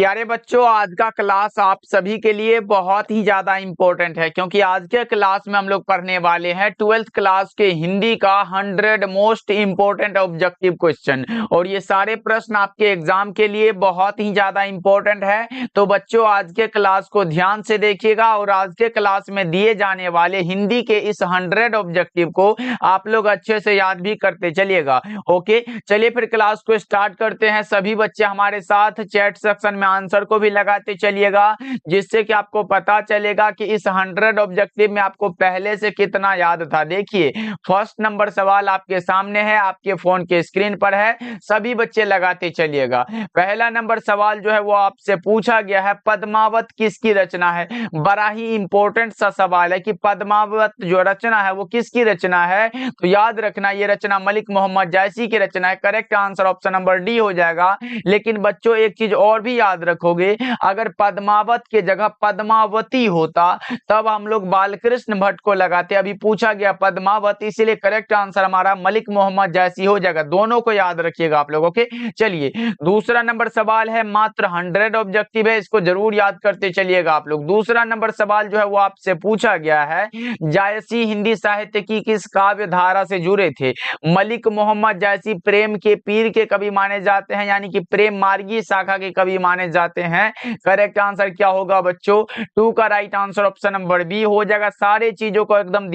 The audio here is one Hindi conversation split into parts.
प्यारे बच्चों, आज का क्लास आप सभी के लिए बहुत ही ज्यादा इम्पोर्टेंट है क्योंकि आज के क्लास में हम लोग पढ़ने वाले हैं 12th क्लास के हिंदी का 100 मोस्ट इम्पोर्टेंट ऑब्जेक्टिव क्वेश्चन। और ये सारे प्रश्न आपके एग्जाम के लिए बहुत ही ज्यादा इम्पोर्टेंट है। तो बच्चों, आज के क्लास को ध्यान से देखिएगा और आज के क्लास में दिए जाने वाले हिंदी के इस 100 ऑब्जेक्टिव को आप लोग अच्छे से याद भी करते चलिएगा। ओके, चलिए फिर क्लास को स्टार्ट करते हैं। सभी बच्चे हमारे साथ चैट सेक्शन में आंसर को भी लगाते चलिएगा, जिससे कि आपको पता चलेगा कि इस 100 ऑब्जेक्टिव में आपको पहले से कितना याद था। देखिए, फर्स्ट नंबर सवाल आपके सामने है, आपके फोन के स्क्रीन पर है, सभी बच्चे लगाते चलिएगा। पहला नंबर सवाल जो है वो आपसे पूछा गया है, पद्मावत किसकी रचना है। बड़ा ही इंपॉर्टेंट सा सवाल है कि पद्मावत जो रचना है वो किसकी रचना है। तो याद रखना, ये रचना मलिक मोहम्मद जायसी की रचना है। Correct answer option number D हो जाएगा। लेकिन बच्चों, एक चीज और भी याद रखोगे, अगर पद्मावत के जगह पद्मावती होता तब हम लोग बालकृष्ण भट्ट को लगाते। अभी पूछा गया पद्मावत, इसीलिए करेक्ट आंसर हमारा मलिक मोहम्मद जायसी हो जाएगा। दोनों को याद रखिएगा आप लोग। ओके, चलिए दूसरा नंबर सवाल है, मात्र 100 ऑब्जेक्टिव है, इसको जरूर याद करते चलिएगा आप लोग। दूसरा नंबर सवाल जो है वो आपसे पूछा गया है, जायसी हिंदी साहित्य की किस काव्य धारा से जुड़े थे। मलिक मोहम्मद जायसी प्रेम के पीर के कवि माने जाते हैं, यानी कि प्रेम मार्गी शाखा के कवि माने जाते हैं। करेक्ट आंसर क्या होगा बच्चों? 2 का right answer option number B हो जाएगा। सारे चीजों को एकदम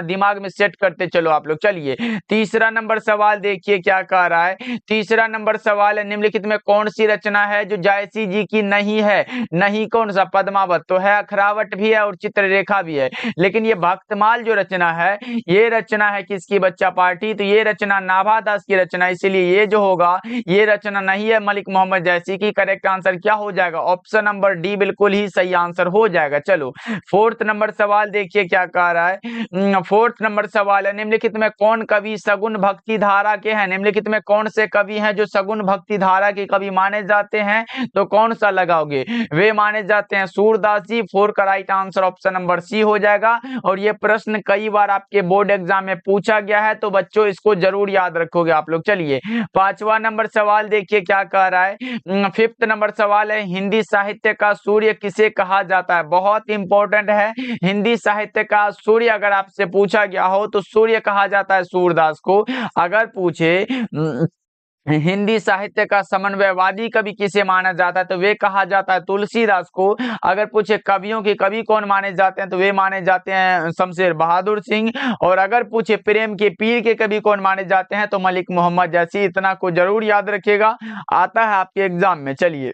दिमाग में सेट करते चलो आप लोग। चलिए तीसरा नंबर सवाल देखिए क्या कह रहा है। तीसरा नंबर सवाल है, निम्नलिखित में कौन सी रचना है जो जायसी जी की नहीं है। नहीं कौन सा? पद्मावत तो है, अखरावट भी है और चित्ररेखा भी है, लेकिन ये भक्तमाल जो रचना है ये रचना है किसकी बच्चा पार्टी? तो ये रचना नाभादास की रचना, इसीलिए ये जो होगा ये रचना नहीं है मलिक मोहम्मद जायसी की। करेक्ट आंसर क्या हो जाएगा? ऑप्शन नंबर डी बिल्कुल ही सही आंसर हो जाएगा। चलो फोर्थ नंबर सवाल देखिए क्या कह रहा है। फोर्थ नंबर सवाल है, निम्नलिखित में कौन कवि सगुन भक्ति धारा के हैं। निम्नलिखित में कौन से कवि हैं जो सगुन भक्ति धारा के कवि माने जाते हैं? तो कौन सा लगाओगे? वे माने जाते हैं सूरदास जी। 4 का right answer option number C हो जाएगा। और ये प्रश्न कई बार आपके बोर्ड एग्जाम में पूछा गया है, तो बच्चों इसको जरूर याद रखोगे आप लोग। चलिए पांचवा नंबर सवाल देखिए क्या कह रहा है। फिफ्थ नंबर सवाल है, हिंदी साहित्य का सूर्य किसे कहा जाता है। बहुत इंपॉर्टेंट है, हिंदी साहित्य का सूर्य अगर आपसे पूछा गया हो तो सूर्य कहा जाता है सूरदास को। अगर पूछे हिंदी साहित्य का समन्वयवादी कवि किसे माना जाता है, तो वे कहा जाता है तुलसीदास को। अगर पूछे कवियों के कवि कौन माने जाते हैं, तो वे माने जाते हैं शमशेर बहादुर सिंह। और अगर पूछे प्रेम के पीर के कवि कौन माने जाते हैं, तो मलिक मोहम्मद जायसी। इतना को जरूर याद रखिएगा, आता है आपके एग्जाम में। चलिए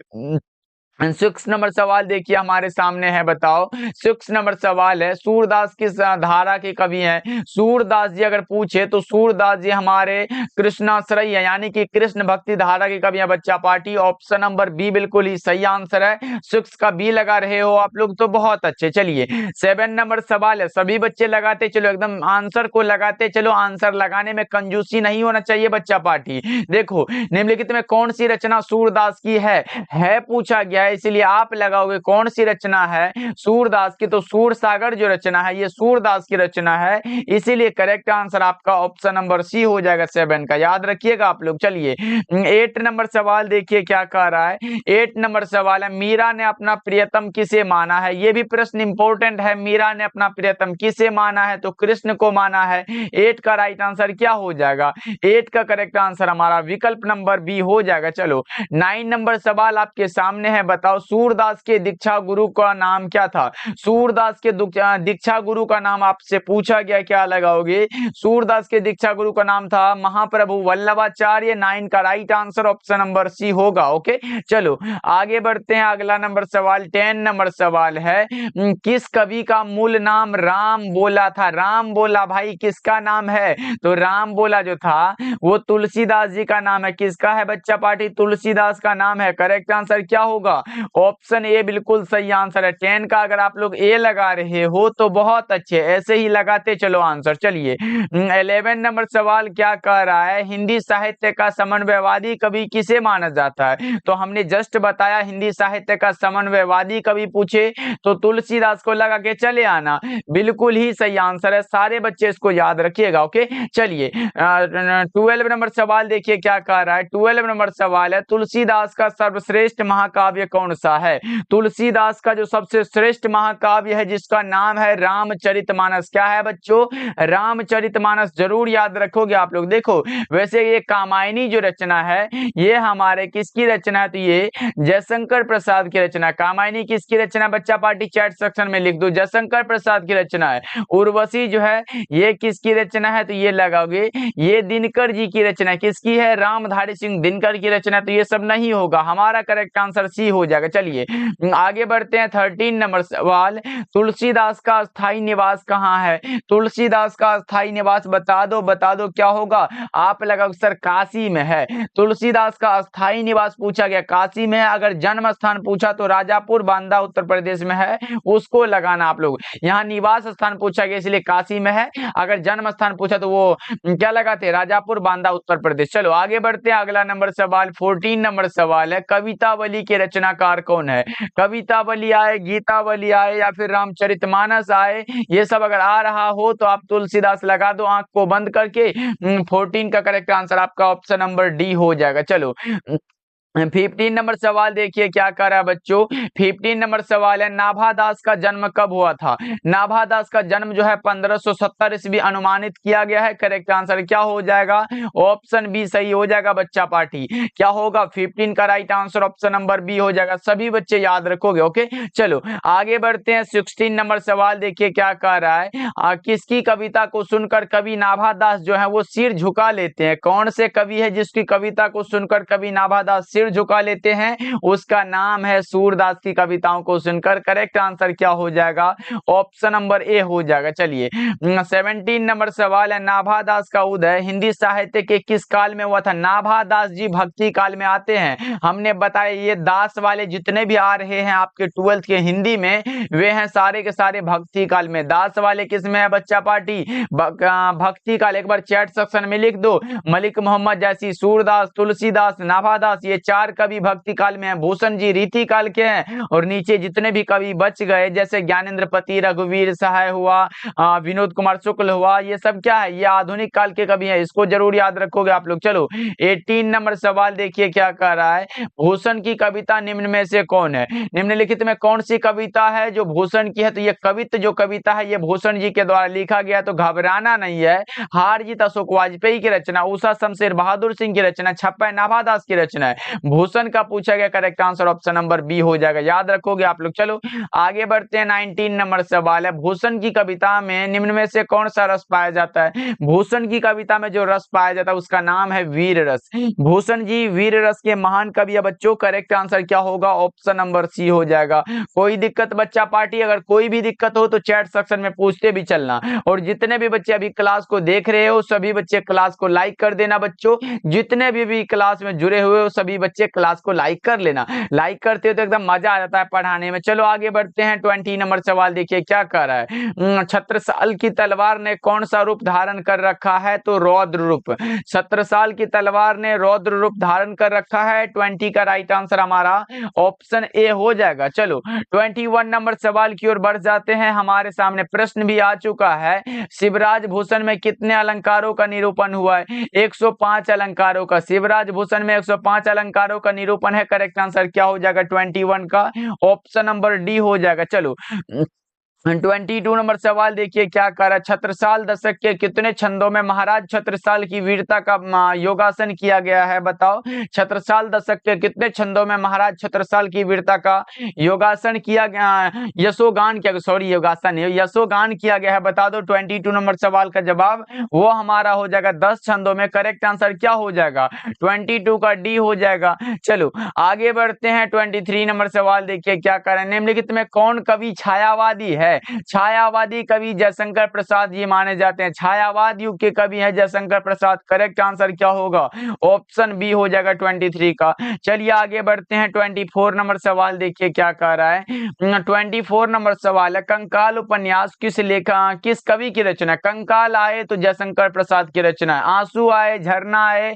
6 नंबर सवाल देखिए हमारे सामने है, बताओ 6 नंबर सवाल है, सूरदास किस धारा के कवि हैं। सूरदास जी अगर पूछे तो सूरदास जी हमारे कृष्णाश्रय है, यानी कि कृष्ण भक्ति धारा के कवि हैं बच्चा पार्टी। ऑप्शन नंबर बी बिल्कुल ही सही आंसर है। 6 का बी लगा रहे हो आप लोग तो बहुत अच्छे। चलिए 7 नंबर सवाल है, सभी बच्चे लगाते चलो, एकदम आंसर को लगाते चलो। आंसर लगाने में कंजूसी नहीं होना चाहिए बच्चा पार्टी। देखो निम्नलिखित में कौन सी रचना सूरदास की है पूछा गया है, इसलिए आप लगाओगे कौन सी रचना है सूरदास की। तो सूर सागर जो रचना है ये सूरदास की रचना है, इसीलिए करेक्ट आंसर आपका ऑप्शन नंबर सी हो जाएगा 7 का। याद रखिएगा आप लोग। चलिए 8 नंबर सवाल देखिए क्या कह रहा है। 8 नंबर सवाल है, मीरा ने अपना प्रियतम किसे माना है। ये भी प्रश्न इंपॉर्टेंट है, मीरा ने अपना प्रियतम किसे माना है, तो कृष्ण को माना है। 8 का राइट आंसर क्या हो जाएगा? 8 का करेक्ट आंसर हमारा विकल्प नंबर बी हो जाएगा। चलो 9 नंबर सवाल आपके सामने है, बताओ सूरदास के दीक्षा गुरु का नाम क्या था। सूरदास के दीक्षा गुरु का नाम आपसे पूछा गया, क्या लगाओगे? सूरदास के दीक्षा गुरु का नाम था महाप्रभु वल्लभाचार्य। 9 का right answer option number C होगा। ओके, चलो आगे बढ़ते हैं। अगला नंबर सवाल 10 नंबर सवाल है, किस कवि का मूल नाम राम बोला था। राम बोला भाई किसका नाम है? तो राम बोला जो था वो तुलसीदास जी का नाम है। किसका है बच्चा पार्टी? तुलसीदास का नाम है। करेक्ट आंसर क्या होगा? ऑप्शन ए बिल्कुल सही आंसर है। 10 का अगर आप लोग ए लगा रहे हो तो बहुत अच्छे, ऐसे ही लगाते चलो आंसर। चलिए 11 नंबर सवाल क्या कह रहा है, हिंदी साहित्य का समन्वयवादी कवि किसे माना जाता है। तो हमने जस्ट बताया हिंदी साहित्य का समन्वयवादी कवि पूछे तो तुलसीदास को लगा के चले आना, बिल्कुल ही सही आंसर है। सारे बच्चे इसको याद रखिएगा। ओके, चलिए 12 नंबर सवाल देखिए क्या कह रहा है। 12 नंबर सवाल है, तुलसीदास का सर्वश्रेष्ठ महाकाव्य कौन सा है? तुलसीदास का जो सबसे श्रेष्ठ महाकाव्य है जिसका नाम है रामचरितमानस। क्या है बच्चों? रामचरितमानस। जरूर याद रखोगे आप लोग। देखो वैसे ये कामायनी जो रचना है ये हमारे किसकी रचना है? तो ये जयशंकर प्रसाद की रचना। कामायनी किसकी रचना? बच्चा पार्टी चैट सेक्शन में लिख दो, जयशंकर प्रसाद की रचना है। उर्वशी जो है ये किसकी रचना है? तो ये लगाओगे ये दिनकर जी की रचना। किसकी है? रामधारी सिंह दिनकर की रचना। तो ये सब नहीं होगा, हमारा करेक्ट आंसर सी हो जाएगा। चलिए आगे बढ़ते हैं। 13 नंबर सवाल, तुलसीदास का स्थायी निवास कहाँ है? तुलसीदास का स्थायी निवास बता दो, बता दो क्या होगा? आप लगाओ सर काशी में है। तुलसीदास का स्थायी निवास पूछा गया काशी में है। अगर जन्म स्थान पूछा तो राजापुर बांदा उत्तर प्रदेश में है, उसको लगाना आप लोग। यहाँ निवास स्थान पूछा गया इसलिए काशी में है, अगर जन्म स्थान पूछा तो वो क्या लगाते? राजापुर बांदा उत्तर प्रदेश। चलो आगे बढ़ते हैं। अगला नंबर सवाल 14 नंबर सवाल है, कवितावली के रचनाकार कौन है? कवितावली आए, गीतावली आए या फिर रामचरितमानस आए, ये सब अगर आ रहा हो तो आप तुलसीदास लगा दो आंख को बंद करके। 14 का करेक्ट आंसर आपका ऑप्शन नंबर डी हो जाएगा। चलो 15 नंबर सवाल देखिए क्या कर रहा है बच्चों। 15 नंबर सवाल है, नाभादास का जन्म कब हुआ था? नाभादास का जन्म जो है 1570 ईस्वी अनुमानित किया गया है। करेक्ट आंसर क्या हो जाएगा? ऑप्शन बी सही हो जाएगा बच्चा पार्टी। क्या होगा? 15 का right answer option number B हो जाएगा। सभी बच्चे याद रखोगे। ओके चलो आगे बढ़ते हैं। 16 नंबर सवाल देखिए क्या कह रहा है, किसकी कविता को सुनकर कवि नाभादास जो है वो सिर झुका लेते हैं? कौन से कवि है जिसकी कविता को सुनकर कवि नाभादास सिर झुका लेते हैं? उसका नाम है सूरदास की कविताओं को सुनकर। करेक्ट आंसर क्या हो जाएगा? ऑप्शन नंबर ए हो जाएगा। चलिए 17 नंबर सवाल है, नाभादास का उदय हिंदी साहित्य के किस काल में हुआ था? नाभादास जी भक्ति काल में आते हैं। हमने बताया ये दास वाले जितने भी आ रहे हैं आपके 12th के हिंदी में वे हैं सारे के सारे भक्ति काल में। दास वाले किस में है बच्चा पार्टी? भक्ति काल। एक बार चैट सेक्शन में लिख दो, मलिक मोहम्मद जैसी, सूरदास, तुलसीदास, नाभादास, ये 4 कवि भक्ति काल में है। भूषण जी रीति काल के हैं। और नीचे जितने भी कवि बच गए जैसे ज्ञानेंद्र पति, रघुवीर सहाय हुआ, विनोद कुमार शुक्ल हुआ, ये सब क्या है? ये आधुनिक काल के कवि हैं। इसको जरूर याद रखोगे आप लोग। चलो 18 नंबर सवाल देखिए क्या कह रहा है, भूषण की कविता निम्न में से कौन है? निम्नलिखित में कौन सी कविता है जो भूषण की है? तो ये कवित्त जो कविता है ये भूषण जी के द्वारा लिखा गया। तो घबराना नहीं है। हार जीत अशोक वाजपेयी की रचना, उषा शमशेर बहादुर सिंह की रचना, छप्पा नाभादास की रचना है। भूषण का पूछा गया। Correct answer option number B हो जाएगा। याद रखोगे आप लोग। चलो आगे बढ़ते हैं। 19 नंबर सवाल है, भूषण की कविता में निम्न में से कौन सा रस पाया जाता है? भूषण की कविता में जो रस पाया जाता है उसका नाम है वीर रस। भूषण जी वीर रस के महान कवि है बच्चों। करेक्ट आंसर क्या होगा? ऑप्शन नंबर सी हो जाएगा। कोई दिक्कत बच्चा पार्टी? अगर कोई भी दिक्कत हो तो चैट सेक्शन में पूछते भी चलना। और जितने भी बच्चे अभी क्लास को देख रहे हो सभी बच्चे क्लास को लाइक कर देना बच्चों। जितने भी क्लास में जुड़े हुए हो सभी बच्चे क्लास को लाइक कर लेना। लाइक करते हो तो एकदम मजा आ जाता है पढ़ाने में। चलो आगे बढ़ते हैं। 20 नंबर सवाल देखिए क्या कर रहा है, छत्रसाल की तलवार ने कौन सा रूप धारण कर रखा है? तो रौद्र रूप। छत्रसाल की तलवार ने रौद्र रूप धारण कर रखा है। 20 का राइट आंसर हमारा ऑप्शन ए हो जाएगा। चलो 21 नंबर सवाल की ओर बढ़ जाते हैं। हमारे सामने प्रश्न भी आ चुका है, शिवराज भूषण में कितने अलंकारों का निरूपण हुआ है? 105 अलंकारों का। शिवराज भूषण में 105 अलंकारों का निरूपण है। करेक्ट आंसर क्या हो जाएगा? 21 का ऑप्शन नंबर डी हो जाएगा। चलो 22 नंबर सवाल देखिए क्या कर रहा है, छत्रसाल दशक के कितने छंदों में महाराज छत्रसाल की वीरता का योगासन किया गया है? बताओ छत्रसाल दशक के कितने छंदों में महाराज छत्रसाल की वीरता का योगासन किया गया, यशोगान किया, सॉरी योगासन यशोगान किया गया है? बता दो 22 नंबर सवाल का जवाब वो हमारा हो जाएगा 10 छंदों में। करेक्ट आंसर क्या हो जाएगा? 22 का डी हो जाएगा। चलो आगे बढ़ते हैं। 23 नंबर सवाल देखिए क्या कर रहे हैं, निम्नलिखित में कौन कवि छायावादी है? छायावादी कवि जयशंकर प्रसाद जी माने जाते हैं। छायावाद युग के कवि है जयशंकर प्रसाद। करेक्ट आंसर क्या होगा? ऑप्शन बी हो जाएगा 23 का। चलिए आगे बढ़ते हैं। 24 नंबर सवाल देखिए क्या कह रहा है, 24 नंबर सवाल है, कंकाल उपन्यास किस कवि की रचना? कंकाल आए तो जयशंकर प्रसाद की रचना है, आंसू आए, झरना आए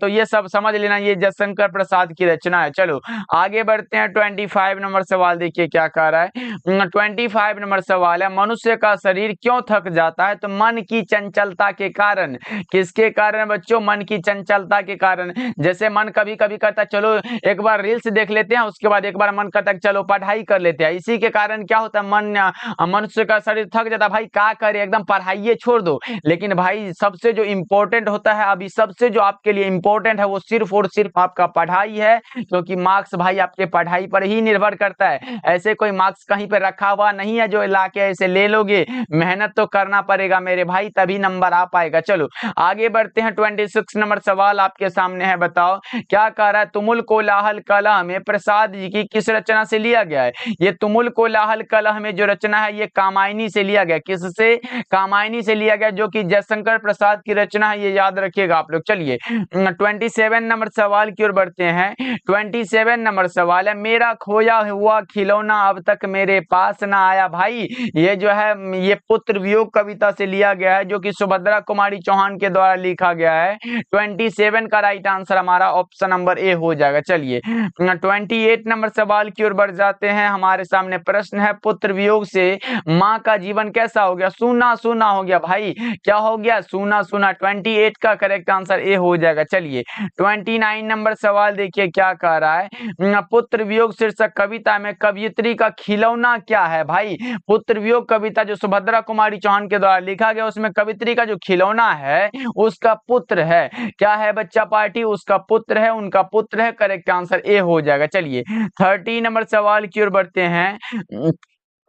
तो ये सब समझ लेना ये जयशंकर प्रसाद की रचना है। चलो आगे बढ़ते हैं। 25 नंबर सवाल देखिए क्या कह रहा है, 25 नंबर सवाल है, मनुष्य का शरीर क्यों थक जाता है? तो मन की चंचलता के कारण। किसके कारण बच्चों? मन की चंचलता के कारण। जैसे मन कभी कभी करता चलो एक बार रील्स देख लेते हैं, उसके बाद एक बार मन करता चलो पढ़ाई कर लेते हैं। इसी के कारण क्या होता है, मनुष्य का शरीर थक जाता है। भाई क्या करे, एकदम पढ़ाइए छोड़ दो। लेकिन भाई सबसे जो इंपॉर्टेंट होता है अभी, सबसे जो आपके लिए इंपॉर्टेंट है वो सिर्फ और सिर्फ आपका पढ़ाई है, क्योंकि मार्क्स भाई आपके पढ़ाई पर ही निर्भर करता है। ऐसे कोई मार्क्स कहीं पे रखा हुआ नहीं है जो लाके ऐसे ले लोगे। मेहनत तो करना पड़ेगा मेरे भाई, तभी नंबर आ पाएगा। चलो आगे बढ़ते हैं। 26 नंबर सवाल आपके सामने है, बताओ क्या कह रहा है? तुमुल कोलाहल कलह में प्रसाद जी की किस रचना से लिया गया है? ये तुमुल कोलाहल कलह में जो रचना है ये कामायनी से लिया गया। किससे? कामायनी से लिया गया, जो कि जयशंकर प्रसाद की रचना है, ये याद रखिएगा आप लोग। चलिए 27 नंबर सवाल की ओर बढ़ते हैं। 27 नंबर सवाल है, मेरा खोया हुआ खिलौना अब तक मेरे पास ना आया। भाई ये जो है ये पुत्र वियोग कविता से लिया गया है, जो कि सुभद्रा कुमारी चौहान के द्वारा लिखा गया है। 27 का राइट आंसर हमारा ऑप्शन नंबर ए हो जाएगा। चलिए 28 नंबर सवाल की ओर बढ़ जाते हैं। हमारे सामने प्रश्न है, पुत्र वियोग से माँ का जीवन कैसा हो गया? सूना सूना हो गया। भाई क्या हो गया? सूना सूना। 28 का करेक्ट आंसर ए हो जाएगा। चलिए 29 नंबर सवाल देखिए क्या कह रहा है, पुत्र वियोग शीर्षक कविता में कवयित्री का खिलौना क्या है? भाई पुत्र वियोग कविता जो सुभद्रा कुमारी चौहान के द्वारा लिखा गया, उसमें कवित्री का जो खिलौना है उसका पुत्र है। क्या है बच्चा पार्टी? उसका पुत्र है, उनका पुत्र है। करेक्ट आंसर ए हो जाएगा। चलिए 30 नंबर सवाल की ओर बढ़ते हैं।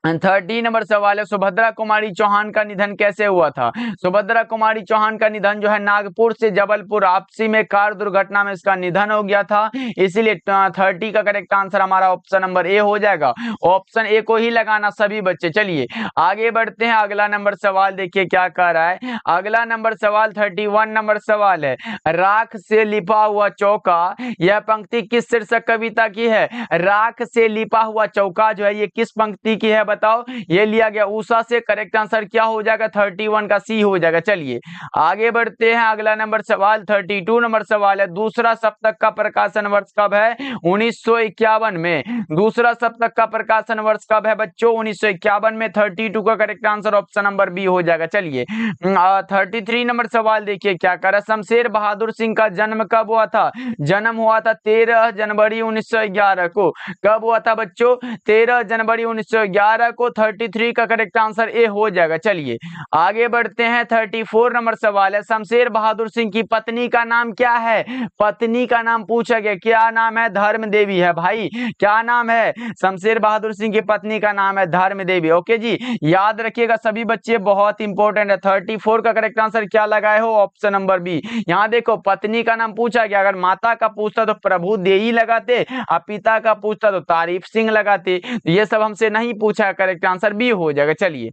30 नंबर सवाल है, सुभद्रा कुमारी चौहान का निधन कैसे हुआ था? सुभद्रा कुमारी चौहान का निधन जो है नागपुर से जबलपुर आपसी में कार दुर्घटना में इसका निधन हो गया था, इसीलिए 30 का करेक्ट आंसर हमारा ऑप्शन नंबर ए हो जाएगा। ऑप्शन ए को ही लगाना सभी बच्चे। चलिए आगे बढ़ते हैं। अगला नंबर सवाल देखिए क्या कह रहा है। अगला नंबर सवाल 31 नंबर सवाल है, राख से लिपा हुआ चौका, यह पंक्ति किस शीर्षक कविता की है? राख से लिपा हुआ चौका जो है ये किस पंक्ति की है बताओ? ये लिया गया उषा से। करेक्ट आंसर क्या हो जाएगा? 31 का सी हो जाएगा। चलिए आगे बढ़ते हैं। अगला नंबर सवाल 32 नंबर सवाल है, दूसरा सप्तक का प्रकाशन वर्ष कब है? 1951 में। दूसरा सप्तक का प्रकाशन वर्ष कब है बच्चों? 1951 में। 32 का correct answer option number B हो जाएगा। चलिए 33 नंबर सवाल देखिए क्या कर रहा है, शमशेर बहादुर सिंह का जन्म कब हुआ था? जन्म हुआ था 13 जनवरी 1911 को। कब हुआ था बच्चों? 13 जनवरी 1911 को। 33 का करेक्ट आंसर ए हो जाएगा। चलिए आगे बढ़ते हैं। 34 नंबर सवाल है, शमशेर बहादुर सिंह की पत्नी का नाम क्या है? पत्नी का नाम पूछा गया, क्या नाम है? धर्म देवी है। भाई क्या नाम है? शमशेर बहादुर सिंह की पत्नी का नाम है धर्म देवी। ओके जी, याद रखिएगा सभी बच्चे, बहुत इंपॉर्टेंट है। 34 का करेक्ट आंसर क्या लगाए हो? Option number B. यहाँ देखो पत्नी का नाम पूछा गया, अगर माता का पूछता तो प्रभु देई लगाते, और पिता का पूछता तो तारीफ सिंह लगाते। ये सब हमसे नहीं पूछा, करेक्ट आंसर बी हो जाएगा। चलिए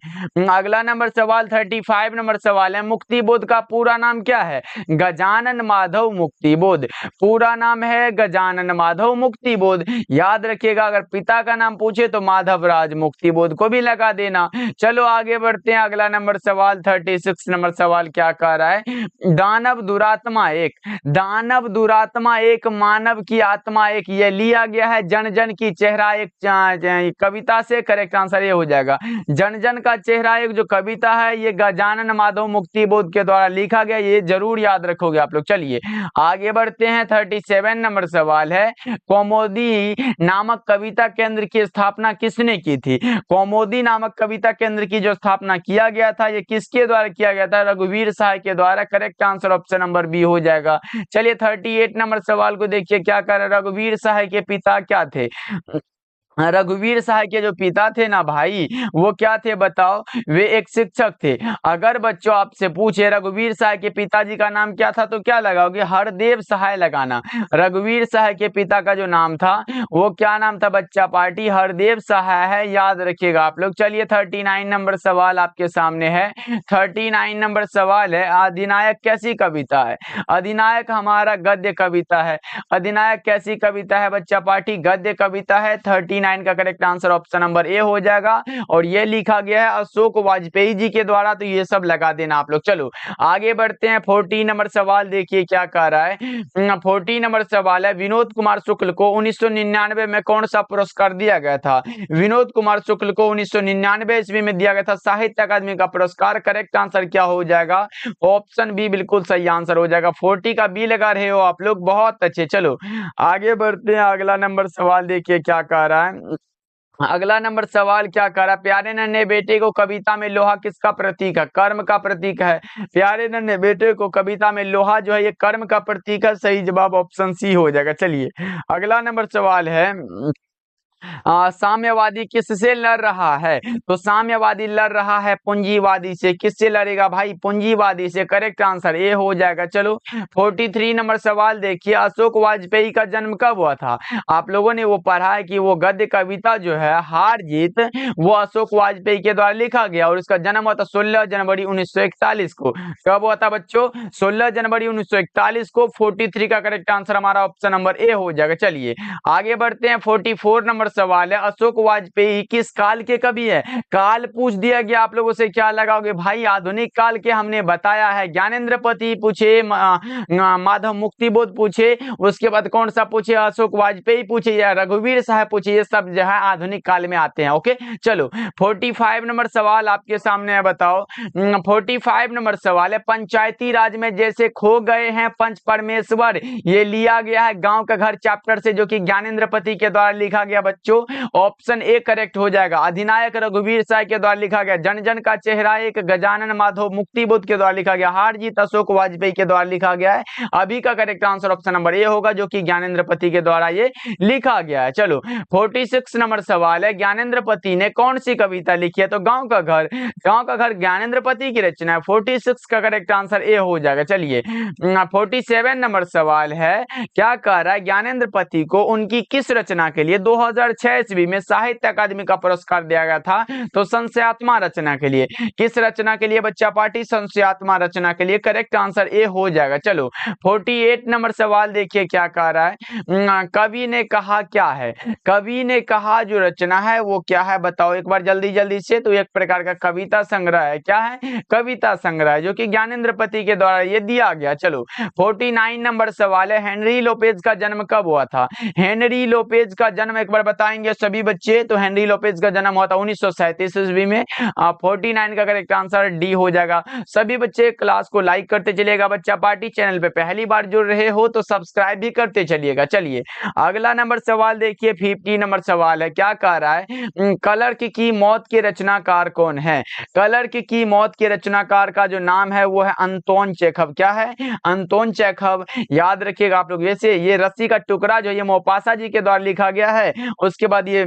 अगला नंबर सवाल 35 नंबर सवाल है, मुक्तिबोध का पूरा नाम क्या है? गजानन माधव मुक्तिबोध। पूरा नाम है गजानन माधव मुक्तिबोध। याद रखिएगा, अगर पिता का नाम पूछे तो माधवराज मुक्तिबोध को भी लगा देना। चलो आगे बढ़ते हैं। अगला नंबर सवाल 36 नंबर सवाल क्या कह रहा है, दानव दुरात्मा एक, दानव दुरात्मा एक, मानव की आत्मा एक, ये लिया गया है जन जन की चेहरा एक कविता से। करेक्ट आंसर ये हो जाएगा। जन जन का चेहरा एक जो कविता है ये गजानन माधव मुक्तिबोध के द्वारा लिखा गया, ये जरूर याद रखोगे आप लोग। चलिए आगे बढ़ते हैं। 37 नंबर सवाल है, कौमुदी नामक कविता केंद्र की स्थापना किसने की थी? कौमुदी नामक कविता केंद्र की जो स्थापना किया गया था ये किसके द्वारा किया गया था? रघुवीर सहाय के द्वारा। Correct answer option number B हो जाएगा। चलिए 38 नंबर सवाल को देखिए क्या कर रहे, रघुवीर सहाय के पिता क्या थे? रघुवीर सहाय के जो पिता थे ना भाई, वो क्या थे बताओ? वे एक शिक्षक थे। अगर बच्चों आपसे पूछे रघुवीर सहाय के पिताजी का नाम क्या था तो क्या लगाओगे? हरदेव सहाय लगाना। रघुवीर सहाय के पिता का जो नाम था वो क्या नाम था बच्चा पार्टी? हरदेव सहाय है, याद रखिएगा आप लोग। चलिए 39 नंबर सवाल आपके सामने है। 39 नंबर सवाल है, अधिनायक कैसी कविता है? अधिनायक हमारा गद्य कविता है। अधिनायक कैसी कविता है बच्चा पार्टी? गद्य कविता है। 39 49 का correct answer option number A हो जाएगा। और ये लिखा गया है अशोक वाजपेयी जी के द्वारा, तो ये सब लगा देना आप लोग। चलो आगे बढ़ते हैं। 40 नंबर सवाल देखिए क्या कह रहा है। 40 नंबर सवाल है, विनोद कुमार शुक्ल को 1999 में कौन सा पुरस्कार दिया गया था? विनोद कुमार शुक्ल को 1999 ईस्वी में दिया गया था साहित्य अकादमी का पुरस्कार। करेक्ट आंसर क्या हो जाएगा? ऑप्शन बी बिल्कुल सही आंसर हो जाएगा। 40 का बी लगा रहे हो आप लोग, बहुत अच्छे। चलो आगे बढ़ते हैं। अगला नंबर सवाल देखिए क्या कह रहा है। अगला नंबर सवाल क्या कह रहा है, प्यारे नन्हे बेटे को कविता में लोहा किसका प्रतीक है? कर्म का प्रतीक है। प्यारे नन्हे बेटे को कविता में लोहा जो है ये कर्म का प्रतीक है। सही जवाब ऑप्शन सी हो जाएगा। चलिए अगला नंबर सवाल है, साम्यवादी किससे लड़ रहा है? तो साम्यवादी लड़ रहा है पूंजीवादी से। किससे लड़ेगा भाई? पूंजीवादी से। करेक्ट आंसर ए हो जाएगा। चलो 43 नंबर सवाल देखिए, अशोक वाजपेयी का जन्म कब हुआ था? आप लोगों ने वो पढ़ा है कि वो गद्य कविता जो है हार जीत, वो अशोक वाजपेयी के द्वारा लिखा गया और इसका जन्म हुआ था 16 जनवरी 1941 को। कब हुआ था बच्चों? 16 जनवरी 1941 को। 43 का करेक्ट आंसर हमारा ऑप्शन नंबर ए हो जाएगा। चलिए आगे बढ़ते हैं। 44 नंबर सवाल है, अशोक वाजपेयी किस काल के कवि है? काल पूछ दिया गया, आप लोगों से क्या लगाओगे भाई? आधुनिक काल के हमने बताया है। ज्ञानेंद्र पति पूछे, माधव मुक्तिबोध पूछे, उसके बाद कौन सा पूछे? अशोक वाजपेयी पूछे या रघुवीर साहब पूछे, ये सब जो है आधुनिक काल में आते हैं। ओके चलो 45 नंबर सवाल आपके सामने है, बताओ। 45 नंबर सवाल है, पंचायती राज में जैसे खो गए हैं पंच परमेश्वर, ये लिया गया है गांव का घर चैप्टर से, जो कि ज्ञानेंद्र पति के द्वारा लिखा गया बच्चों। ऑप्शन ए करेक्ट हो जाएगा। अधिनायक रघुवीर साय के द्वारा लिखा गया। जन जन का चेहरा एक गजानन माधव मुक्तिबोध के द्वारा लिखा गया। हार जीत अशोक वाजपेयी के द्वारा लिखा गया है। अभी का correct answer option number A होगा, जो कि ज्ञानेंद्र पति के द्वारा ये लिखा गया है। चलो 46 नंबर सवाल है, ज्ञानेंद्र पति ने कौन सी कविता लिखी है? तो गांव का घर। गांव का घर ज्ञानेंद्र पति की रचना है। 46 का करेक्ट आंसर ए हो जाएगा। चलिए 47 नंबर सवाल है, क्या कह रहा है, ज्ञानेंद्र पति को उनकी किस रचना के लिए 2006 ईस्वी में साहित्य अकादमी का पुरस्कार दिया गया था? तो संशयात्मा रचना के लिए। किस रचना के लिए बच्चा पार्टी? संशयात्मा रचना के लिए। करेक्ट आंसर ए हो जाएगा। चलो 48 नंबर सवाल देखिए क्या कह रहा है, कवि ने कहा क्या है? कवि ने कहा जो रचना है वो क्या है बताओ एक बार जल्दी जल्दी से। तो एक प्रकार का कविता संग्रह है। क्या है? कविता संग्रह है, जो कि ज्ञानेंद्र पति के द्वारा ये दिया गया। चलो 49 नंबर सवाल है, हेनरी लोपेज का जन्म कब हुआ था? हेनरी लोपेज का जन्म एक बार बताएंगे सभी बच्चे। तो हेनरी लोपेज का जन्म हुआ था 1937 ईस्वी में। 49 का करेक्ट आंसर डी हो जाएगा। सभी बच्चे क्लास को लाइक करते चलिएगा। बच्चा पार्टी चैनल पे पहली बार जुड़ रहे हो तो सब्सक्राइब भी करते चलिएगा। चलिए अगला नंबर सवाल देखिए, 50 नंबर सवाल है, क्या कह रहा है, क्लर्क की मौत के रचनाकार कौन है? क्लर्क की मौत के रचनाकार का जो नाम है वो है अंतोन चेखव। क्या है? Anton Chekhov. याद रखिएगा आप लोग। वैसे ये रस्सी का टुकड़ा जो ये मोपासा जी के द्वारा लिखा गया है, उसके बाद ये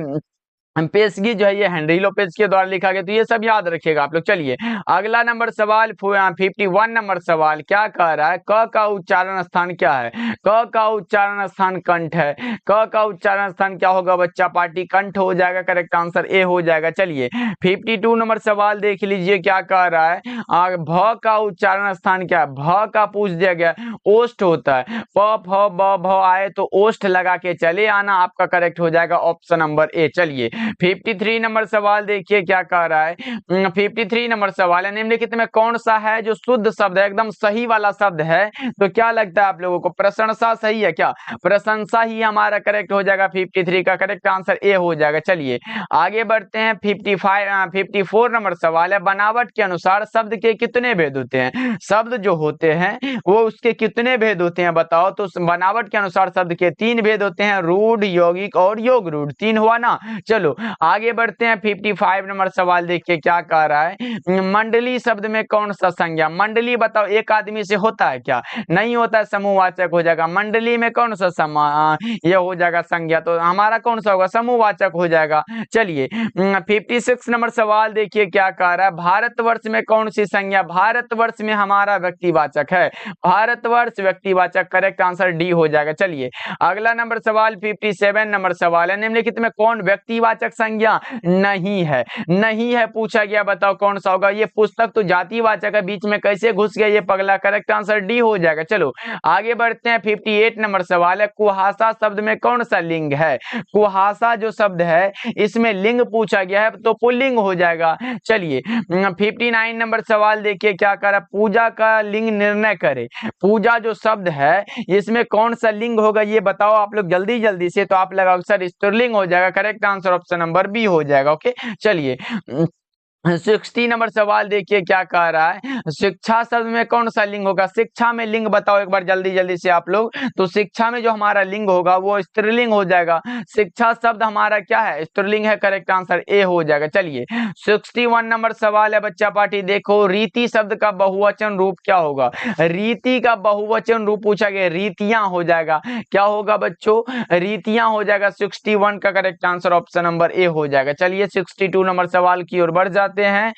पेशगी जो है ये हेनरी लोपेज के द्वारा लिखा गया। तो ये सब याद रखिएगा आप लोग। चलिए अगला नंबर सवाल 51 नंबर सवाल, क्या कह रहा है, क का उच्चारण स्थान क्या है? क का उच्चारण स्थान कंठ है। क का उच्चारण स्थान क्या होगा बच्चा पार्टी? कंठ हो जाएगा। करेक्ट आंसर ए हो जाएगा। चलिए 52 नंबर सवाल देख लीजिए क्या कह रहा है, भ का उच्चारण स्थान क्या है? भ का पूछ दिया गया, ओष्ठ होता है। प फ ब भ आए तो ओष्ठ लगा के चले आना, आपका करेक्ट हो जाएगा ऑप्शन नंबर ए। चलिए 53 नंबर सवाल देखिए क्या कह रहा है, 53 नंबर सवाल है, निम्नलिखित में कौन सा है जो शुद्ध शब्द है, एकदम सही वाला शब्द है? तो क्या लगता है आप लोगों को? प्रशंसा सही है क्या? प्रशंसा ही हमारा करेक्ट हो जाएगा। 53 का करेक्ट आंसर ए हो जाएगा। चलिए आगे बढ़ते हैं। 54 नंबर सवाल है, बनावट के अनुसार शब्द के कितने भेद होते हैं? शब्द जो होते हैं वो उसके कितने भेद होते हैं बताओ? तो बनावट के अनुसार शब्द के 3 भेद होते हैं, रूढ़, यौगिक और योग रूढ़। 3 हुआ ना। चलो आगे बढ़ते हैं। 55 नंबर सवाल देखिए क्या कह रहा है, मंडली शब्द में कौन सा संज्ञा? मंडली बताओ एक आदमी से होता है क्या? नहीं होता है, समूहवाचक हो जाएगा। मंडली में कौन सा ये हो जाएगा संज्ञा, तो हमारा कौन सा होगा? समूहवाचक हो जाएगा। चलिए 56 नंबर सवाल देखिए क्या कह रहा है, भारतवर्ष में कौन सी संज्ञा? भारतवर्ष में हमारा व्यक्तिवाचक है। भारतवर्ष व्यक्तिवाचक। करेक्ट आंसर डी हो जाएगा। चलिए अगला नंबर सवाल 57 नंबर सवाल है, निम्नलिखित में कौन व्यक्तिवाचक जातिवाचक संज्ञा नहीं है, नहीं है पूछा गया, बताओ कौन सा होगा। ये पुस्तक तो जातिवाचक है, बीच में कैसे घुस गया ये पगला। करेक्ट आंसर डी हो जाएगा। चलो आगे बढ़ते हैं। 58 नंबर सवाल है, कुहासा शब्द में कौन सा लिंग है? कुहासा जो शब्द है इसमें लिंग पूछा गया है तो पुल्लिंग हो जाएगा। चलिए 59 नंबर सवाल देखिए क्या कर रहा है, पूजा का लिंग निर्णय करे। पूजा जो शब्द है इसमें कौन सा लिंग होगा ये बताओ आप लोग जल्दी जल्दी से। तो आप लगाओ सर स्त्रीलिंग हो जाएगा। Correct answer option number B हो जाएगा। ओके चलिए 60 नंबर सवाल देखिए क्या कह रहा है, शिक्षा शब्द में कौन सा लिंग होगा? शिक्षा में लिंग बताओ एक बार जल्दी जल्दी से आप लोग। तो शिक्षा में जो हमारा लिंग होगा वो स्त्रीलिंग हो जाएगा। शिक्षा शब्द हमारा क्या है? स्त्रीलिंग है। करेक्ट आंसर ए हो जाएगा। चलिए 61 नंबर सवाल है बच्चा पार्टी, देखो रीति शब्द का बहुवचन रूप क्या होगा? रीति का बहुवचन रूप पूछा गया, रीतियां हो जाएगा। क्या होगा बच्चों? रीतियां हो जाएगा। 61 का correct answer option number A हो जाएगा। चलिए 62 नंबर सवाल की ओर बढ़ जाते हैं।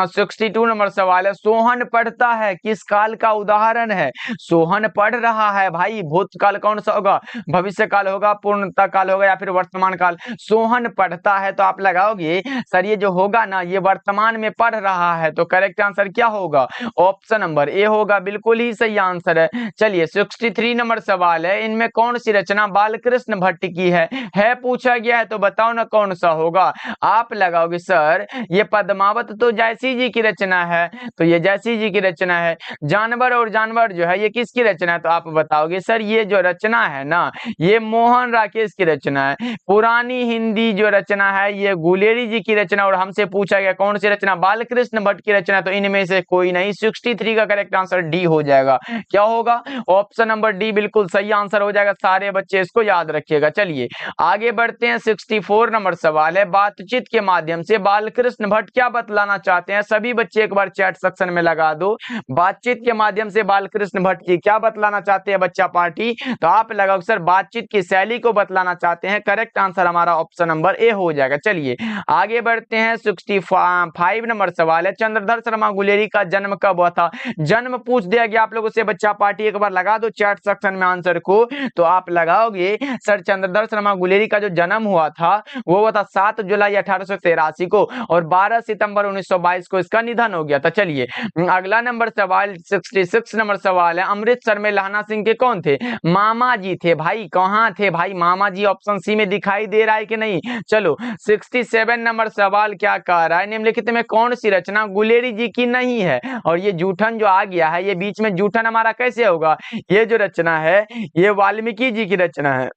62 नंबर सवाल है, सोहन पढ़ता है किस काल का उदाहरण है? सोहन पढ़ रहा है भाई, भूतकाल कौन सा होगा? भविष्य काल होगा, पूर्णता काल होगा या फिर वर्तमान काल? सोहन पढ़ता है तो आप लगाओगे सर ये जो होगा ना ये वर्तमान में पढ़ रहा है, तो करेक्ट आंसर क्या होगा? ऑप्शन नंबर ए होगा। बिल्कुल ही सही आंसर है। चलिए 63 नंबर सवाल है, इनमें कौन सी रचना बालकृष्ण भट्ट की है पूछा गया है, तो बताओ ना कौन सा होगा? आप लगाओगे सर ये पद्मावत तो जयसी जी की रचना है, तो ये जयसी जी की रचना है। जानवर और जानवर जो है ये किसकी रचना है? तो आप बताओगे सर ये जो रचना है ना ये मोहन राकेश की रचना है। पुरानी हिंदी जो रचना है ये गुलेरी जी की रचना, और हमसे पूछा गया कौन सी रचना? बालकृष्ण भट्ट की रचना, तो इनमें से कोई नहीं। 63 का करेक्ट आंसर डी हो जाएगा। क्या होगा? ऑप्शन नंबर डी बिल्कुल सही आंसर हो जाएगा। सारे बच्चे इसको याद रखिएगा। चलिए आगे बढ़ते हैं। 64 नंबर सवाल है, बातचीत के माध्यम से बालकृष्ण भट्ट क्या बतलाना चाहते हैं? सभी बच्चे एक बार चैट सेक्शन में लगा दो, बातचीत के माध्यम से बालकृष्ण भट्ट जी क्या बतलाना चाहते हैं बच्चा पार्टी? तो आप लगाओ सर बातचीत की शैली को बतलाना चाहते हैं। करेक्ट आंसर हमारा ऑप्शन नंबर ए हो जाएगा। चलिए आगे बढ़ते हैं। 65 नंबर सवाल है, चंद्रधर शर्मा गुलेरी का जन्म कब हुआ था? जन्म पूछ दिया गया आप लोगों से बच्चा पार्टी, एक बार लगा दो चैट सेक्शन में आंसर को। तो आप लगाओगे सर चंद्रधर शर्मा गुलेरी का जो जन्म हुआ था वो हुआ था 7 जुलाई 1883 को, और 12 सितंबर 1922 को इसका निधन हो गया था। चलिए अगला नंबर सवाल 66 नंबर सवाल है, अमृतसर में लहना सिंह के कौन थे? मामा जी थे भाई। कहां थे भाई मामा जी? ऑप्शन सी में दिखाई दे रहा है कि नहीं? चलो 67 नंबर सवाल क्या कह रहा है, निम्नलिखित में कौन सी रचना गुलेरी जी की नहीं है? और ये जूठन जो आ गया है ये बीच में जूठन हमारा कैसे होगा? ये जो रचना है ये वाल्मीकि जी की रचना है।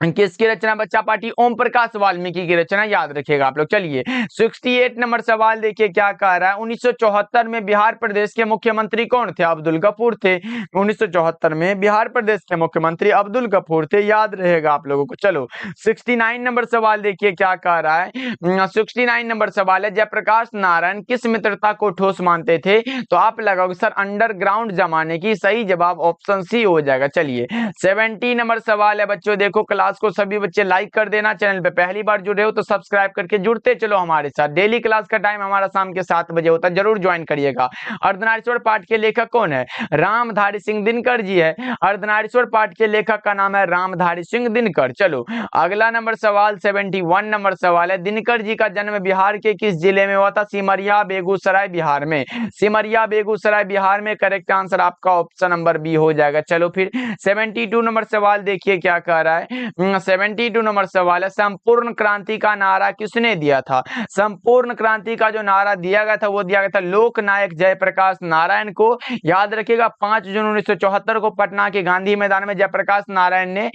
किसकी रचना बच्चा पार्टी? ओम प्रकाश वाल्मीकि की रचना, याद रखिएगा आप लोग। चलिए 68 नंबर सवाल देखिए क्या कह रहा है, 1974 में बिहार प्रदेश के मुख्यमंत्री कौन थे? अब्दुल गफूर थे। 1974 में बिहार प्रदेश के मुख्यमंत्री अब्दुल गफूर थे, याद रहेगा आप लोगों को। चलो 69 नंबर सवाल देखिए क्या कह रहा है। 69 नंबर सवाल है, जयप्रकाश नारायण किस मित्रता को ठोस मानते थे? तो आप लगाओगे सर अंडरग्राउंड जमाने की। सही जवाब ऑप्शन सी हो जाएगा। चलिए 70 नंबर सवाल है बच्चों, देखो क्लास को सभी बच्चे लाइक कर देना, चैनल पे पहली बार जुड़े हो तो सब्सक्राइब करके जुड़ते चलो हमारे साथ। डेली क्लास का टाइम हमारा शाम के 7 बजे होता है, जरूर ज्वाइन करिएगा। अर्धनारीश्वर पाठ के लेखक कौन है? रामधारी सिंह दिनकर जी है। अर्धनारीश्वर पाठ के लेखक का नाम है रामधारी सिंह दिनकर। चलो अगला नंबर सवाल 71 नंबर सवाल है, दिनकर जी का जन्म बिहार के किस जिले में हुआ था? सिमरिया बेगूसराय बिहार में। सिमरिया बेगूसराय बिहार में। करेक्ट आंसर आपका ऑप्शन नंबर बी हो जाएगा। चलो फिर 72 नंबर सवाल देखिए क्या कह रहा है। 72 नंबर सवाल है, संपूर्ण क्रांति का नारा किसने दिया था? संपूर्ण क्रांति का जो नारा दिया गया था वो दिया गया था लोक नायक जयप्रकाश नारायण को। याद रखिएगा 5 जून 1974 को पटना के गांधी मैदान में जयप्रकाश नारायण ने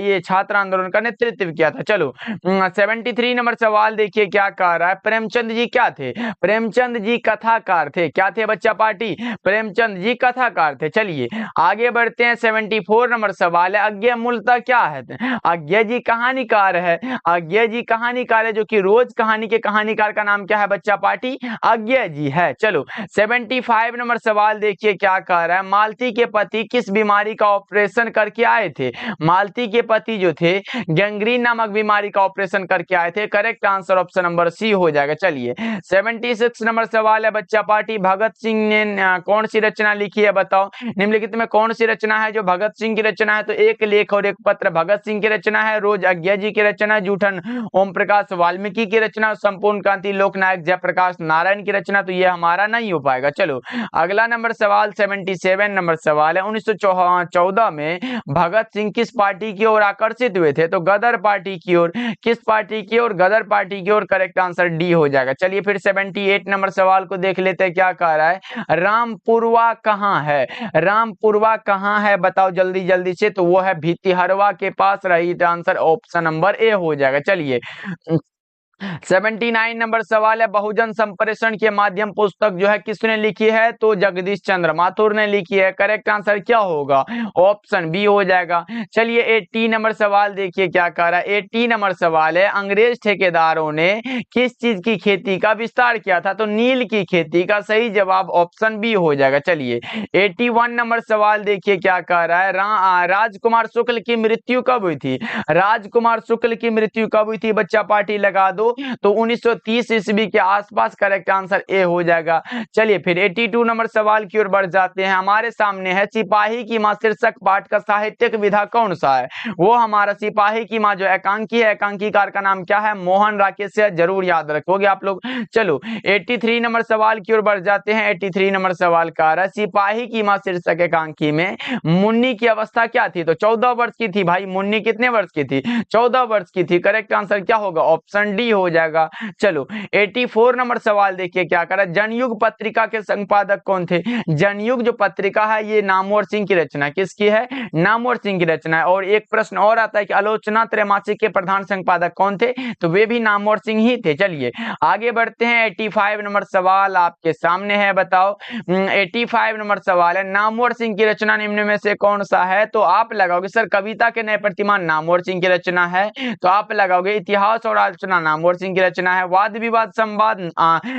ये छात्र आंदोलन का नेतृत्व किया था। चलो 73 नंबर सवाल देखिए क्या कह रहा है, प्रेमचंद जी क्या थे? प्रेमचंद जी कथाकार थे। क्या थे बच्चा पार्टी? प्रेमचंद जी कथाकार थे। चलिए आगे बढ़ते हैं। 74 नंबर सवाल है, अज्ञेय मूलतः क्या है? अज्ञेय जी कहानीकार है। अज्ञेय जी कहानीकार है, जो कि रोज कहानी के कहानीकार का नाम क्या है बच्चा पार्टी? अज्ञेय जी है। चलो 75 नंबर सवाल देखिए क्या कह रहा है, मालती के पति किस बीमारी का ऑपरेशन करके आए थे? मालती के पति जो थे गैंग्रीन नामक बीमारी का ऑपरेशन करके आए थे। Correct answer option number C हो जाएगा। चलिए 76 नंबर सवाल है बच्चा पार्टी, भगत सिंह ने कौन सी रचना लिखी है बताओ? निम्नलिखित में कौन सी रचना है जो भगत सिंह की रचना है? तो एक लेख और एक पत्र भगत सिंह की रचना है, रोज अज्ञा जी की रचना, जूठन ओम प्रकाश वाल्मीकि की रचना, संपूर्ण क्रांति लोकनायक जयप्रकाश नारायण की रचना। तो ये हमारा नहीं हो पाएगा। चलो अगला नंबर सवाल 77 नंबर सवाल है, 1914 में भगत सिंह किस पार्टी की ओर आकर्षित हुए थे? तो गदर पार्टी की ओर। किस पार्टी की ओर? गदर पार्टी की ओर। करेक्ट आंसर डी हो जाएगा। चलिए फिर 78 नंबर सवाल को देख लेते हैं, क्या कह रहा है, रामपुरवा कहाँ है? रामपुरवा कहाँ है बताओ जल्दी जल्दी से। तो वो है भितिहरवा के पास। रही आंसर ऑप्शन नंबर ए हो जाएगा। चलिए 79 नंबर सवाल है, बहुजन संप्रेषण के माध्यम पुस्तक जो है किसने लिखी है? तो जगदीश चंद्र माथुर ने लिखी है। करेक्ट आंसर क्या होगा? ऑप्शन बी हो जाएगा। चलिए 80 नंबर सवाल देखिए क्या कह रहा है। 80 नंबर सवाल है, अंग्रेज ठेकेदारों ने किस चीज की खेती का विस्तार किया था? तो नील की खेती का। सही जवाब ऑप्शन बी हो जाएगा। चलिए 81 नंबर सवाल देखिए क्या कह रहा है, राजकुमार शुक्ल की मृत्यु कब हुई थी? राजकुमार शुक्ल की मृत्यु कब हुई थी? बच्चा पार्टी लगा दो। तो 1930 ईस्वी के आसपास। करेक्ट आंसर ए हो जाएगा। चलिए फिर 82 नंबर सवाल की ओर बढ़ जाते हैं। हमारे सामने है, सिपाही की मां शीर्षक पाठ का साहित्यिक विधा कौन सा है? वो हमारा सिपाही की मां जो एकांकी है, एकांकीकार का नाम क्या है? मोहन राकेश है। जरूर याद रखोगे आप लोग। चलो 83 नंबर सवाल की ओर बढ़ जाते हैं। 83 नंबर सवाल का रहा है, सिपाही की मां शीर्षक एकांकी में मुन्नी की अवस्था क्या थी? तो 14 वर्ष की थी। भाई मुन्नी कितने वर्ष की थी? 14 वर्ष की थी। करेक्ट आंसर क्या होगा? ऑप्शन डी हो जाएगा। चलो 84 नंबर सवाल देखिए क्या करा, जनयुग पत्रिका के संपादक कौन थे? जनयुग जो पत्रिका है ये नामवर सिंह की रचना। किसकी है? नामवर सिंह की रचना है। और एक प्रश्न और आता है कि आलोचना त्रैमासिक के प्रधान संपादक कौन थे? तो वे भी नामवर सिंह ही थे। चलिए आगे बढ़ते हैं। 85 नंबर सवाल आपके सामने है, बताओ 85 नंबर सवाल है, नामवर सिंह की रचना निम्न में से कौन सा है? तो आप लगाओगे सर कविता के नए प्रतिमान नामवर सिंह की रचना है। तो आप लगाओगे इतिहास और आलोचना नामवर सिंह की रचना है। वाद विवाद संवाद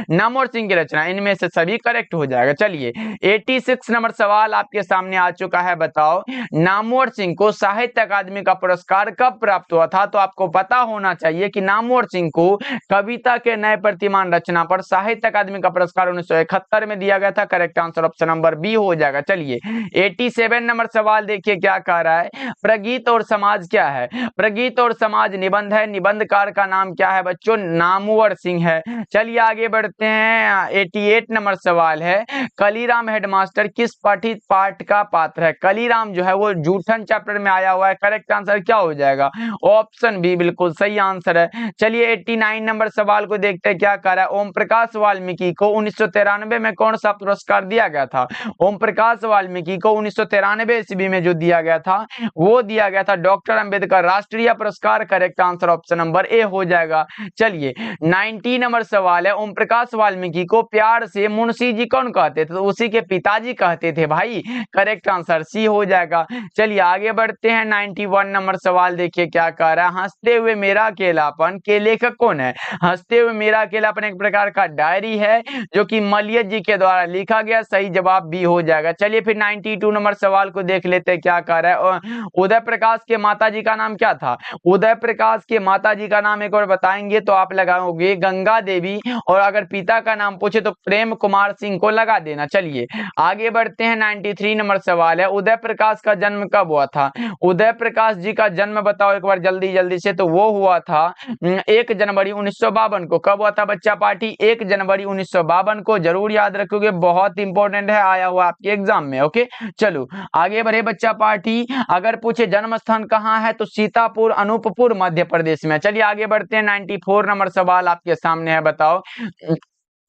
नामवर सिंह की रचना। इनमें से सभी करेक्ट हो जाएगा। चलिए 86 नंबर सवाल आपके सामने आ चुका है, बताओ नामवर सिंह को साहित्य अकादमी का पुरस्कार कब प्राप्त हुआ था? तो आपको पता होना चाहिए कि नामवर सिंह को कविता के नए प्रतिमान रचना पर साहित्य अकादमी का पुरस्कार 1971 में दिया गया था। Correct answer option number B हो जाएगा। चलिए 87 नंबर सवाल देखिए क्या कह रहा है, प्रगीत और समाज क्या है? प्रगीत और समाज निबंध है। निबंधकार का नाम क्या है बच्चों? नामवर सिंह है। चलिए आगे बढ़ते हैं। 88 नंबर सवाल है, कलीराम हेडमास्टर किस पठित पाठ का पात्र है? कलीराम जो है वो जूठन चैप्टर में आया हुआ है। करेक्ट आंसर क्या हो जाएगा? ऑप्शन बी बिल्कुल सही आंसर है। चलिए 89 नंबर सवाल को देखते हैं क्या कह रहा है, ओम प्रकाश वाल्मीकि को 1993 में कौन सा पुरस्कार दिया गया था? ओम प्रकाश वाल्मीकि को 1993 ईस्वी में जो दिया गया था वो दिया गया था डॉक्टर अंबेडकर राष्ट्रीय पुरस्कार। Correct answer option number A हो जाएगा। चलिए 90 नंबर सवाल है, ओम प्रकाश वाल्मीकि को प्यार से मुंशी जी कौन कहते थे? तो उसी के पिताजी कहते थे भाई। करेक्ट आंसर सी हो जाएगा। चलिए आगे बढ़ते हैं। 91 नंबर सवाल देखिए क्या कह रहा है, हंसते हुए मेरा अकेलापन के लेखक कौन है? हंसते हुए मेरा अकेलापन एक प्रकार का डायरी है जो कि मलियत जी के द्वारा लिखा गया। सही जवाब बी हो जाएगा। चलिए फिर 92 नंबर सवाल को देख लेते हैं क्या कह रहा है, उदय प्रकाश के माता जी का नाम क्या था? उदय प्रकाश के माता जी का नाम एक बार बताएंगे तो आप लगाओगे गंगा देवी, और अगर पिता का नाम पूछे तो प्रेम कुमार सिंह को लगा देना। चलिए आगे बढ़ते हैं। 93 नंबर सवाल है, उदय प्रकाश का जन्म कब हुआ था? उदय प्रकाश जी का जन्म बताओ एक बार जल्दी जल्दी से। तो वो हुआ था 1 जनवरी 1952 को। कब हुआ था बच्चा पार्टी? 1 जनवरी 1952 को। जरूर याद रखोगे, बहुत इंपॉर्टेंट है, आया हुआ आपके एग्जाम में। ओके चलो आगे बढ़े बच्चा पार्टी। अगर पूछे जन्म स्थान कहाँ है तो सीतापुर अनूपपुर मध्य प्रदेश में। चलिए आगे बढ़ते हैं। 94 नंबर सवाल आपके सामने है, बताओ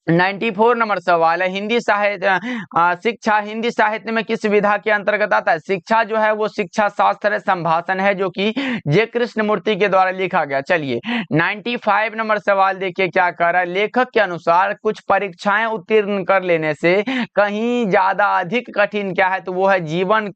94 नंबर सवाल है, हिंदी साहित्य शिक्षा हिंदी साहित्य में किस विधा के अंतर्गत आता है? शिक्षा जो है वो शिक्षा शास्त्र है, संभाषण है, जो कि जे कृष्णमूर्ति के द्वारा लिखा गया। चलिए 95 नंबर सवाल देखिए क्या कह रहा है, लेखक के अनुसार कुछ परीक्षाएं उत्तीर्ण कर लेने से कहीं ज्यादा अधिक कठिन क्या है? तो वो है जीवन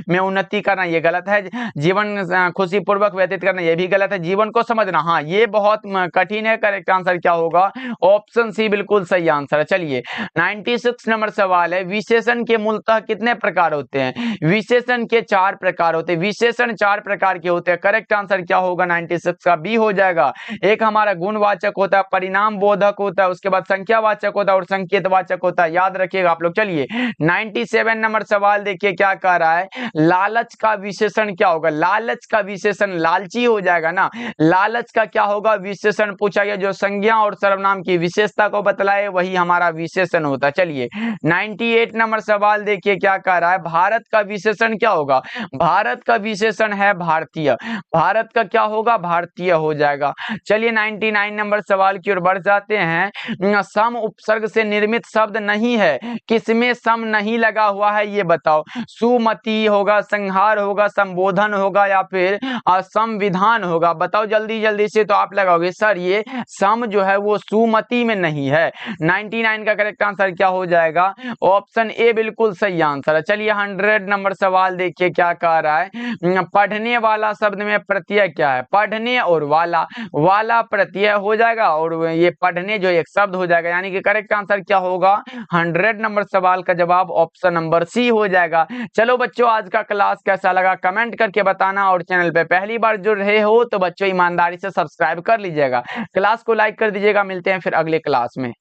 में उन्नति करना। ये गलत है। जीवन खुशी पूर्वक व्यतीत करना, ये भी गलत है। जीवन को समझना, हाँ ये बहुत कठिन है। करेक्ट आंसर क्या होगा? ऑप्शन सी बिल्कुल सही आंसर है। चलिए 96 नंबर सवाल है, विशेषण के मूलतः कितने प्रकार होते हैं? विशेषण के 4 प्रकार होते हैं। विशेषण 4 प्रकार के होते हैं। करेक्ट आंसर क्या होगा? 96 का बी हो जाएगा। एक हमारा गुणवाचक होता है, परिणाम बोधक होता है, उसके बाद संख्यावाचक होता है और संकेतवाचक होता है। याद रखिएगा आप लोग। चलिए 97 नंबर सवाल देखिए क्या कह रहा है, लालच का विशेषण क्या होगा? लालच का विशेषण लालची हो जाएगा ना। लालच का क्या होगा विशेषण? पूछा गया जो संज्ञा और सर्वनाम की विशेषता को बतलाए वही हमारा विशेषण होता है। चलिए 98 नंबर सवाल देखिए क्या कह रहा है, भारत का विशेषण क्या होगा? भारत का विशेषण है भारतीय। भारत का क्या होगा? भारतीय हो जाएगा। चलिए 99 नंबर सवाल की ओर बढ़ जाते हैं। सम उपसर्ग से निर्मित शब्द नहीं है, किसमें सम नहीं लगा हुआ है ये बताओ। सुमति होगा, संहार होगा, संबोधन होगा या फिर संविधान होगा? बताओ जल्दी जल्दी से। तो आप लगाओगे सर ये सम जो है वो सुमति में नहीं है। 99 का करेक्ट आंसर क्या हो जाएगा? ऑप्शन ए बिल्कुल सही आंसर है। चलिए 100 नंबर सवाल देखिए क्या कह रहा है, पढ़ने वाला शब्द में प्रत्यय क्या है? पढ़ने और वाला, वाला प्रत्यय हो जाएगा और ये पढ़ने जो एक शब्द हो जाएगा, यानी कि करेक्ट आंसर क्या होगा? 100 नंबर सवाल का जवाब ऑप्शन नंबर सी हो जाएगा। चलो बच्चों आज का क्लास कैसा लगा कमेंट करके बताना, और चैनल पे पहली बार जुड़ रहे हो तो बच्चों ईमानदारी से सब्सक्राइब कर लीजिएगा, क्लास को लाइक कर दीजिएगा। मिलते हैं फिर अगले क्लास में।